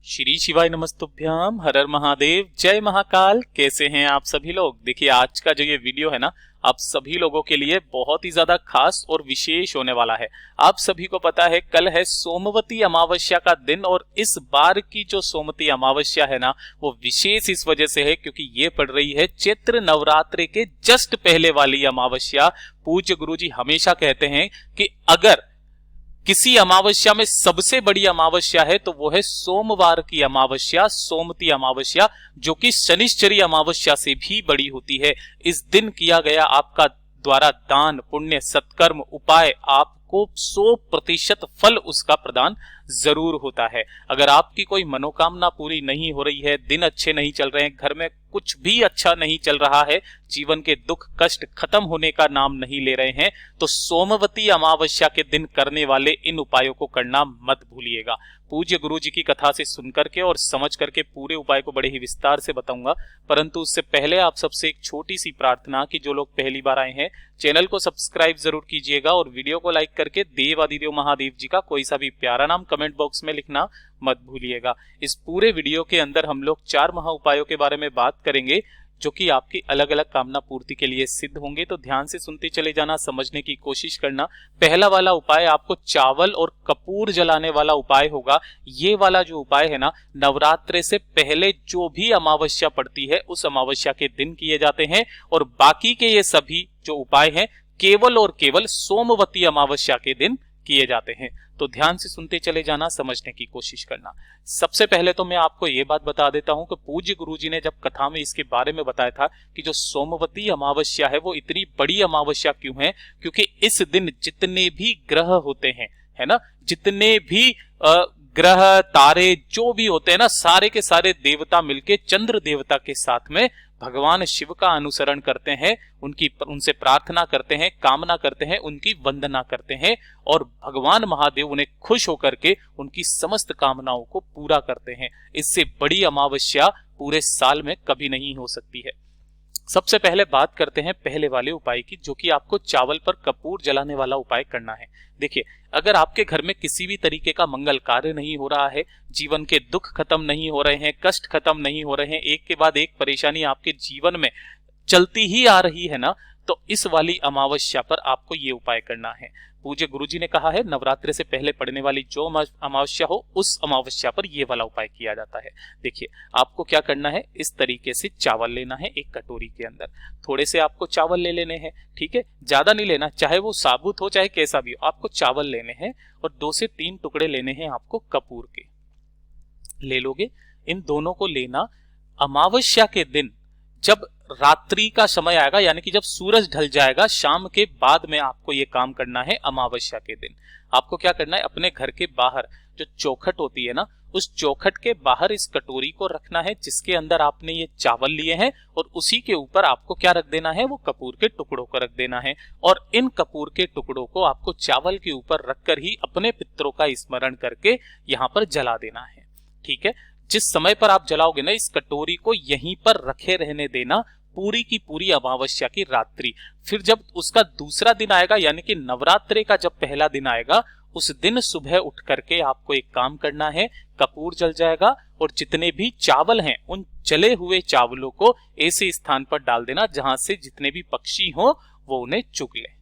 श्री शिवाय नमस्तुभ्याम, हर हर महादेव, जय महाकाल। कैसे हैं आप सभी लोग। देखिए आज का जो ये वीडियो है ना, आप सभी लोगों के लिए बहुत ही ज्यादा खास और विशेष होने वाला है। आप सभी को पता है कल है सोमवती अमावस्या का दिन, और इस बार की जो सोमवती अमावस्या है ना, वो विशेष इस वजह से है क्योंकि ये पड़ रही है चैत्र नवरात्रि के जस्ट पहले वाली अमावस्या। पूज्य गुरुजी हमेशा कहते हैं कि अगर किसी अमावस्या में सबसे बड़ी अमावस्या है तो वो है सोमवार की अमावस्या, सोमवती अमावस्या, जो कि शनिश्चरी अमावस्या से भी बड़ी होती है। इस दिन किया गया आपका द्वारा दान, पुण्य, सत्कर्म, उपाय आपको 100% फल उसका प्रदान जरूर होता है। अगर आपकी कोई मनोकामना पूरी नहीं हो रही है, दिन अच्छे नहीं चल रहे हैं, घर में कुछ भी अच्छा नहीं चल रहा है, जीवन के दुख कष्ट खत्म होने का नाम नहीं ले रहे हैं, तो सोमवती अमावस्या के दिन करने वाले इन उपायों को करना मत भूलिएगा। पूज्य गुरु जी की कथा से सुनकर के और समझ करके पूरे उपाय को बड़े ही विस्तार से बताऊंगा, परंतु उससे पहले आप सबसे एक छोटी सी प्रार्थना कि जो लोग पहली बार आए हैं चैनल को सब्सक्राइब जरूर कीजिएगा और वीडियो को लाइक करके देवादिदेव महादेव जी का कोई सा भी प्यारा नाम कमेंट बॉक्स में लिखना मत भूलिएगा। इस पूरे वीडियो के अंदर हम लोग 4 महा उपायों के बारे में बात करेंगे जो कि आपकी अलग अलग कामना पूर्ति के लिए सिद्ध होंगे, तो ध्यान से सुनते चले जाना, समझने की कोशिश करना। पहला वाला उपाय आपको चावल और कपूर जलाने वाला उपाय होगा। ये वाला जो उपाय है ना, नवरात्रि से पहले जो भी अमावस्या पड़ती है उस अमावस्या के दिन किए जाते हैं, और बाकी के ये सभी जो उपाय हैं केवल और केवल सोमवती अमावस्या के दिन किए जाते हैं। तो ध्यान से सुनते चले जाना, समझने की कोशिश करना। सबसे पहले तो मैं आपको ये बात बता देता हूं कि पूज्य गुरुजी ने जब कथा में इसके बारे में बताया था कि जो सोमवती अमावस्या है वो इतनी बड़ी अमावस्या क्यों है, क्योंकि इस दिन जितने भी ग्रह होते हैं, है ना, जितने भी ग्रह तारे जो भी होते हैं ना, सारे के सारे देवता मिलके चंद्र देवता के साथ में भगवान शिव का अनुसरण करते हैं, उनसे प्रार्थना करते हैं, कामना करते हैं, उनकी वंदना करते हैं, और भगवान महादेव उन्हें खुश होकर के उनकी समस्त कामनाओं को पूरा करते हैं। इससे बड़ी अमावस्या पूरे साल में कभी नहीं हो सकती है। सबसे पहले बात करते हैं पहले वाले उपाय की, जो कि आपको चावल पर कपूर जलाने वाला उपाय करना है। देखिए, अगर आपके घर में किसी भी तरीके का मंगल कार्य नहीं हो रहा है, जीवन के दुख खत्म नहीं हो रहे हैं, कष्ट खत्म नहीं हो रहे हैं, एक के बाद एक परेशानी आपके जीवन में चलती ही आ रही है ना, तो इस वाली अमावस्या पर आपको ये उपाय करना है। पूज्य गुरुजी ने कहा है नवरात्रि से पहले पड़ने वाली जो अमावस्या हो उस अमावस्या पर ये वाला उपाय किया जाता है। देखिए, आपको क्या करना है, इस तरीके से चावल लेना है एक कटोरी के अंदर। थोड़े से आपको चावल ले लेने हैं, ठीक है, ज्यादा नहीं लेना, चाहे वो साबुत हो चाहे कैसा भी हो, आपको चावल लेने हैं, और 2 से 3 टुकड़े लेने हैं आपको कपूर के। ले लोगे, इन दोनों को लेना। अमावस्या के दिन जब रात्रि का समय आएगा, यानी कि जब सूरज ढल जाएगा, शाम के बाद में आपको ये काम करना है। अमावस्या के दिन आपको क्या करना है, अपने घर के बाहर जो चौखट होती है ना, उस चौखट के बाहर इस कटोरी को रखना है जिसके अंदर आपने ये चावल लिए हैं, और उसी के ऊपर आपको क्या रख देना है, वो कपूर के टुकड़ों को रख देना है। और इन कपूर के टुकड़ों को आपको चावल के ऊपर रखकर ही अपने पितरों का स्मरण करके यहाँ पर जला देना है। ठीक है, जिस समय पर आप जलाओगे ना, इस कटोरी को यहीं पर रखे रहने देना पूरी की पूरी अमावस्या की रात्रि। फिर जब उसका दूसरा दिन आएगा, यानी कि नवरात्रि का जब पहला दिन आएगा, उस दिन सुबह उठ करके आपको एक काम करना है, कपूर जल जाएगा और जितने भी चावल हैं उन जले हुए चावलों को ऐसे स्थान पर डाल देना जहां से जितने भी पक्षी हो वो उन्हें चुग ले।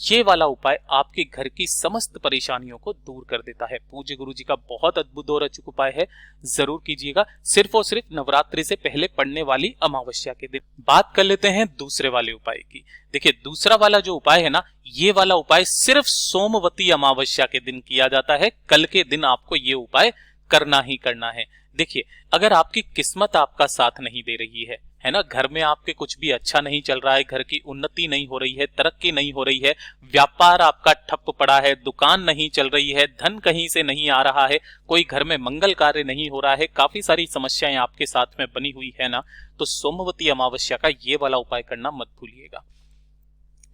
ये वाला उपाय आपके घर की समस्त परेशानियों को दूर कर देता है। पूज्य गुरु जी का बहुत अद्भुत और अचूक उपाय है, जरूर कीजिएगा, सिर्फ और सिर्फ नवरात्रि से पहले पड़ने वाली अमावस्या के दिन। बात कर लेते हैं दूसरे वाले उपाय की। देखिए, दूसरा वाला जो उपाय है ना, ये वाला उपाय सिर्फ सोमवती अमावस्या के दिन किया जाता है। कल के दिन आपको ये उपाय करना ही करना है। देखिए, अगर आपकी किस्मत आपका साथ नहीं दे रही है ना, घर में आपके कुछ भी अच्छा नहीं चल रहा है, घर की उन्नति नहीं हो रही है, तरक्की नहीं हो रही है, व्यापार आपका ठप पड़ा है, दुकान नहीं चल रही है, धन कहीं से नहीं आ रहा है, कोई घर में मंगल कार्य नहीं हो रहा है, काफी सारी समस्याएं आपके साथ में बनी हुई है ना, तो सोमवती अमावस्या का ये वाला उपाय करना मत भूलिएगा।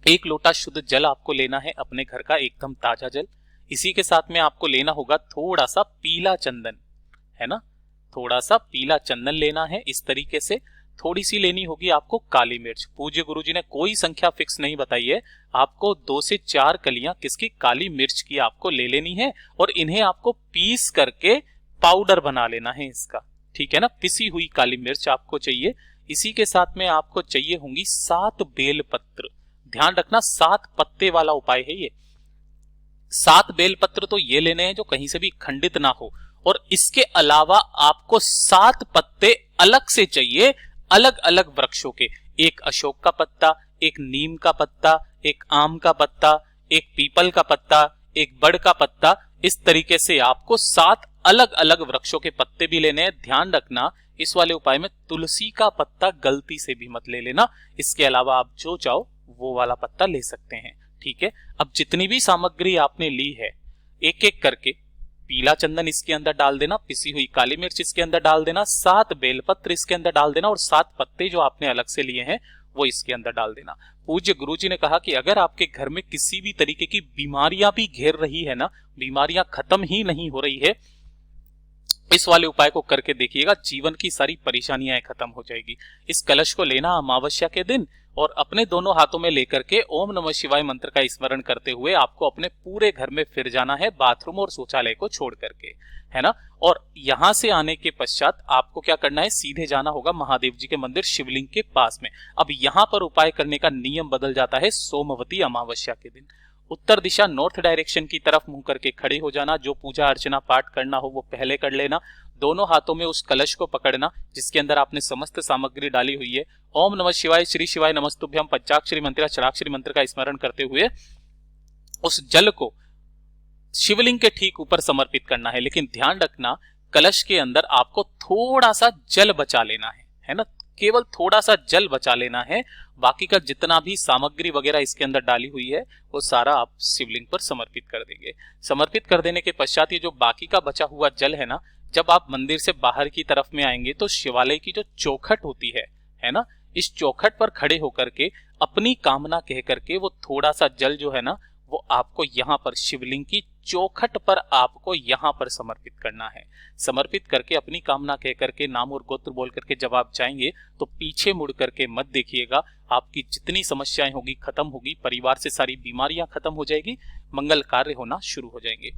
1 लोटा शुद्ध जल आपको लेना है, अपने घर का एकदम ताजा जल। इसी के साथ में आपको लेना होगा थोड़ा सा पीला चंदन, है ना, थोड़ा सा पीला चंदन लेना है। इस तरीके से थोड़ी सी लेनी होगी आपको काली मिर्च। पूज्य गुरुजी ने कोई संख्या फिक्स नहीं बताई है, आपको 2 से 4 कलियां किसकी, काली मिर्च की आपको ले लेनी है, और इन्हें आपको पीस करके पाउडर बना लेना है इसका, ठीक है ना। पिसी हुई काली मिर्च आपको चाहिए। इसी के साथ में आपको चाहिए होंगी 7 बेल पत्र। ध्यान रखना 7 पत्ते वाला उपाय है ये। 7 बेल पत्र तो ये लेने हैं जो कहीं से भी खंडित ना हो, और इसके अलावा आपको 7 पत्ते अलग से चाहिए, अलग अलग वृक्षों के। एक अशोक का पत्ता, एक नीम का पत्ता, एक आम का पत्ता, एक पीपल का पत्ता, एक बड़ का पत्ता। इस तरीके से आपको 7 अलग अलग वृक्षों के पत्ते भी लेने हैं। ध्यान रखना इस वाले उपाय में तुलसी का पत्ता गलती से भी मत ले लेना। इसके अलावा आप जो चाहो वो वाला पत्ता ले सकते हैं, ठीक है। अब जितनी भी सामग्री आपने ली है, एक एक करके पीला चंदन इसके अंदर डाल देना, पिसी हुई काली मिर्च इसके अंदर डाल देना, 7 बेलपत्र इसके अंदर डाल देना, और 7 पत्ते जो आपने अलग से लिए हैं वो इसके अंदर डाल देना। पूज्य गुरुजी ने कहा कि अगर आपके घर में किसी भी तरीके की बीमारियां भी घेर रही है ना, बीमारियां खत्म ही नहीं हो रही है, इस वाले उपाय को करके देखिएगा, जीवन की सारी परेशानियां खत्म हो जाएगी। इस कलश को लेना अमावस्या के दिन और अपने दोनों हाथों में लेकर के ओम नमः शिवाय मंत्र का स्मरण करते हुए आपको अपने पूरे घर में फिर जाना है, बाथरूम और शौचालय को छोड़ करके, है ना। और यहां से आने के पश्चात आपको क्या करना है, सीधे जाना होगा महादेव जी के मंदिर शिवलिंग के पास में। अब यहां पर उपाय करने का नियम बदल जाता है सोमवती अमावस्या के दिन। उत्तर दिशा नॉर्थ डायरेक्शन की तरफ मुंह करके खड़े हो जाना। जो पूजा अर्चना पाठ करना हो वो पहले कर लेना। दोनों हाथों में उस कलश को पकड़ना जिसके अंदर आपने समस्त सामग्री डाली हुई है। ओम नमः शिवाय, श्री शिवाय नमस्तुभ्यम, पंचाक्षरी मंत्र, चराक्षरी मंत्र का स्मरण करते हुए उस जल को शिवलिंग के ठीक ऊपर समर्पित करना है। लेकिन ध्यान रखना कलश के अंदर आपको थोड़ा सा जल बचा लेना है ना, केवल थोड़ा सा जल बचा लेना है। बाकी का जितना भी सामग्री वगैरह इसके अंदर डाली हुई है वो सारा आप शिवलिंग पर समर्पित कर देंगे। समर्पित कर देने के पश्चात ये जो बाकी का बचा हुआ जल है ना, जब आप मंदिर से बाहर की तरफ में आएंगे तो शिवालय की जो चौखट होती है ना, इस चौखट पर खड़े होकर के अपनी कामना कह करके वो थोड़ा सा जल जो है ना वो आपको यहाँ पर शिवलिंग की चौखट पर आपको यहाँ पर समर्पित करना है। समर्पित करके अपनी कामना कह करके नाम और गोत्र बोल करके जब आप जाएंगे तो पीछे मुड़ करके मत देखिएगा। आपकी जितनी समस्याएं होगी खत्म होगी, परिवार से सारी बीमारियां खत्म हो जाएगी, मंगल कार्य होना शुरू हो जाएंगे।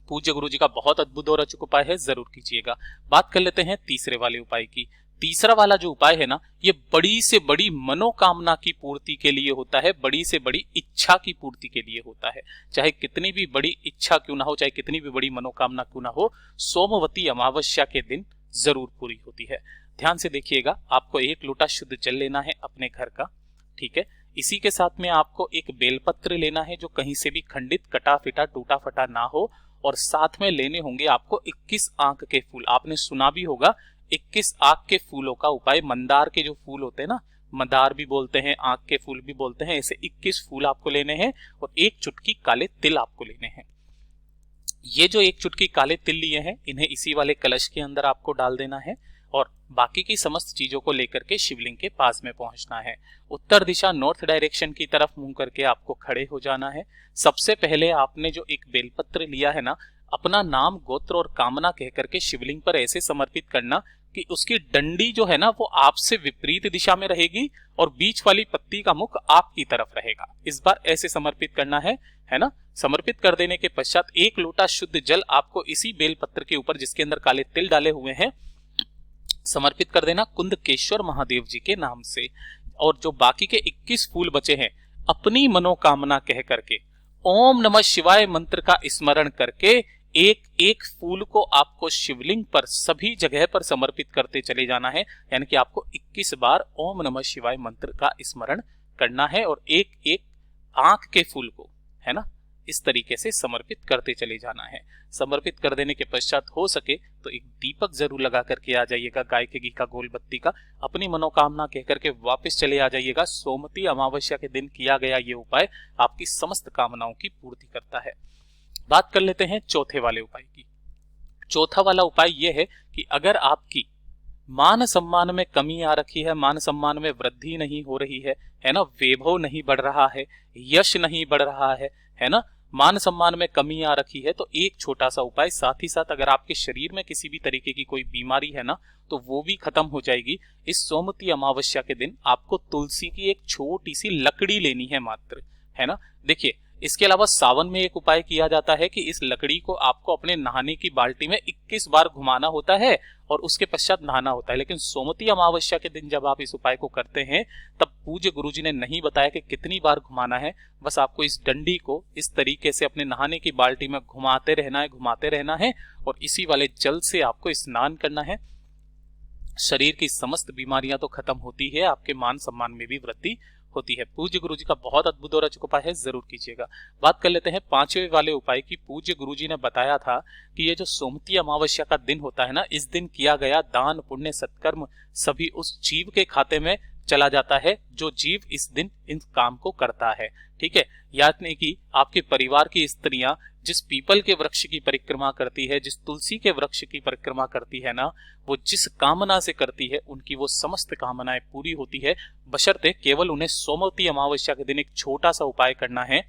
पूज्य गुरु जी का बहुत अद्भुत और अचूक उपाय है, जरूर कीजिएगा। बात कर लेते हैं तीसरे वाले उपाय की। तीसरा वाला जो उपाय है ना, ये बड़ी से बड़ी मनोकामना की पूर्ति के लिए होता है, बड़ी से बड़ी इच्छा की पूर्ति के लिए होता है। चाहे कितनी भी बड़ी इच्छा क्यों ना हो, चाहे कितनी भी बड़ी मनोकामना क्यों ना हो, सोमवती अमावस्या के दिन जरूर पूरी होती है। ध्यान से देखिएगा, आपको 1 लोटा शुद्ध जल लेना है अपने घर का, ठीक है। इसी के साथ में आपको एक बेलपत्र लेना है जो कहीं से भी खंडित, कटा फिटा, टूटा फटा ना हो, और साथ में लेने होंगे आपको 21 आंख के फूल। आपने सुना भी होगा 21 आंख के फूलों का उपाय, मंदार के जो फूल होते हैं ना, मंदार भी बोलते हैं, आंख के फूल भी बोलते हैं, ऐसे 21 फूल आपको लेने हैं और 1 चुटकी काले तिल आपको लेने हैं। ये जो 1 चुटकी काले तिल लिए हैं इन्हें इसी वाले कलश के अंदर आपको डाल देना है और बाकी की समस्त चीजों को लेकर के शिवलिंग के पास में पहुंचना है। उत्तर दिशा नॉर्थ डायरेक्शन की तरफ मुंह करके आपको खड़े हो जाना है। सबसे पहले आपने जो एक बेलपत्र लिया है ना, अपना नाम, गोत्र और कामना कह करके शिवलिंग पर ऐसे समर्पित करना कि उसकी डंडी जो है ना वो आपसे विपरीत दिशा में रहेगी और बीच वाली पत्ती का मुख आपकी तरफ रहेगा। इस बार ऐसे समर्पित करना है ना। समर्पित कर देने के पश्चात 1 लोटा शुद्ध जल आपको इसी बेलपत्र के ऊपर जिसके अंदर काले तिल डाले हुए हैं समर्पित कर देना कुंदकेश्वर महादेव जी के नाम से। और जो बाकी के 21 फूल बचे हैं, अपनी मनोकामना कह करके ओम नमः शिवाय मंत्र का स्मरण करके एक एक फूल को आपको शिवलिंग पर सभी जगह पर समर्पित करते चले जाना है। यानी कि आपको 21 बार ओम नमः शिवाय मंत्र का स्मरण करना है और एक एक आंख के फूल को, है ना, इस तरीके से समर्पित करते चले जाना है। समर्पित कर देने के पश्चात हो सके तो एक दीपक जरूर लगा करके आ जाइएगा, गाय के घी का, गोल बत्ती का। अपनी मनोकामना कह करके वापस चले आ जाइएगा। सोमवती अमावस्या के दिन किया गया ये उपाय आपकी समस्त कामनाओं की पूर्ति करता है। बात कर लेते हैं चौथे वाले उपाय की। चौथा वाला उपाय यह है कि अगर आपकी मान सम्मान में कमी आ रखी है, मान सम्मान में वृद्धि नहीं हो रही है ना, वैभव नहीं बढ़ रहा है, यश नहीं बढ़ रहा है ना, मान सम्मान में कमी आ रखी है, तो एक छोटा सा उपाय, साथ ही साथ अगर आपके शरीर में किसी भी तरीके की कोई बीमारी है ना तो वो भी खत्म हो जाएगी। इस सोमवती अमावस्या के दिन आपको तुलसी की एक छोटी सी लकड़ी लेनी है मात्र, है ना। देखिए इसके अलावा सावन में एक उपाय किया जाता है कि इस लकड़ी को आपको अपने नहाने की बाल्टी में 21 बार घुमाना होता है और उसके पश्चात नहाना होता है। लेकिन सोमवती अमावस्या के दिन जब आप इस उपाय को करते हैं तब पूज्य गुरुजी ने नहीं बताया कि कितनी बार घुमाना है। बस आपको इस डंडी को इस तरीके से अपने नहाने की बाल्टी में घुमाते रहना है और इसी वाले जल से आपको स्नान करना है। शरीर की समस्त बीमारियां तो खत्म होती है, आपके मान सम्मान में भी वृद्धि होती है। पूज्य गुरुजी का बहुत अद्भुत और अचूक उपाय है, जरूर कीजिएगा। बात कर लेते हैं पांचवें वाले उपाय की। पूज्य गुरुजी ने बताया था कि ये जो सोमवती अमावस्या का दिन होता है ना, इस दिन किया गया दान पुण्य सत्कर्म सभी उस जीव के खाते में चला जाता है जो जीव इस दिन इन काम को करता है। ठीक है, यानी कि आपके परिवार की स्त्रियां जिस पीपल के वृक्ष की परिक्रमा करती है, जिस तुलसी के वृक्ष की परिक्रमा करती है ना, वो जिस कामना से करती है उनकी वो समस्त कामनाएं पूरी होती है, बशर्ते केवल उन्हें सोमवती अमावस्या के दिन एक छोटा सा उपाय करना है।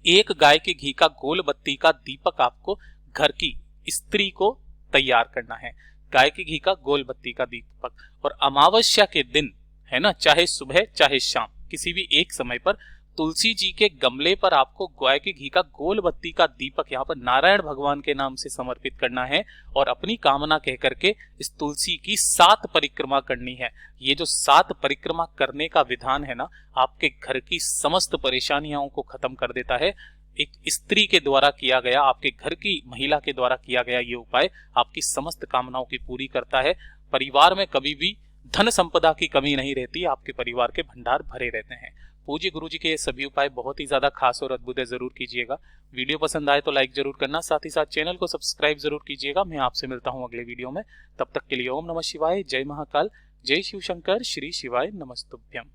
एक गाय के घी का गोल बत्ती का दीपक आपको घर की स्त्री को तैयार करना है। गाय के घी का गोल बत्ती का दीपक, और अमावस्या के दिन है ना, चाहे सुबह चाहे शाम किसी भी एक समय पर तुलसी जी के गमले पर आपको गाय के घी का गोल बत्ती का दीपक यहाँ पर नारायण भगवान के नाम से समर्पित करना है और अपनी कामना कह करके इस तुलसी की 7 परिक्रमा करनी है। ये जो 7 परिक्रमा करने का विधान है ना, आपके घर की समस्त परेशानियों को खत्म कर देता है। एक स्त्री के द्वारा किया गया, आपके घर की महिला के द्वारा किया गया ये उपाय आपकी समस्त कामनाओं की पूरी करता है। परिवार में कभी भी धन संपदा की कमी नहीं रहती, आपके परिवार के भंडार भरे रहते हैं। पूज्य गुरुजी के ये सभी उपाय बहुत ही ज्यादा खास और अद्भुत है, जरूर कीजिएगा। वीडियो पसंद आए तो लाइक जरूर करना, साथ ही साथ चैनल को सब्सक्राइब जरूर कीजिएगा। मैं आपसे मिलता हूं अगले वीडियो में, तब तक के लिए ओम नमः शिवाय, जय महाकाल, जय शिव शंकर, श्री शिवाय नमस्तुभ्यम।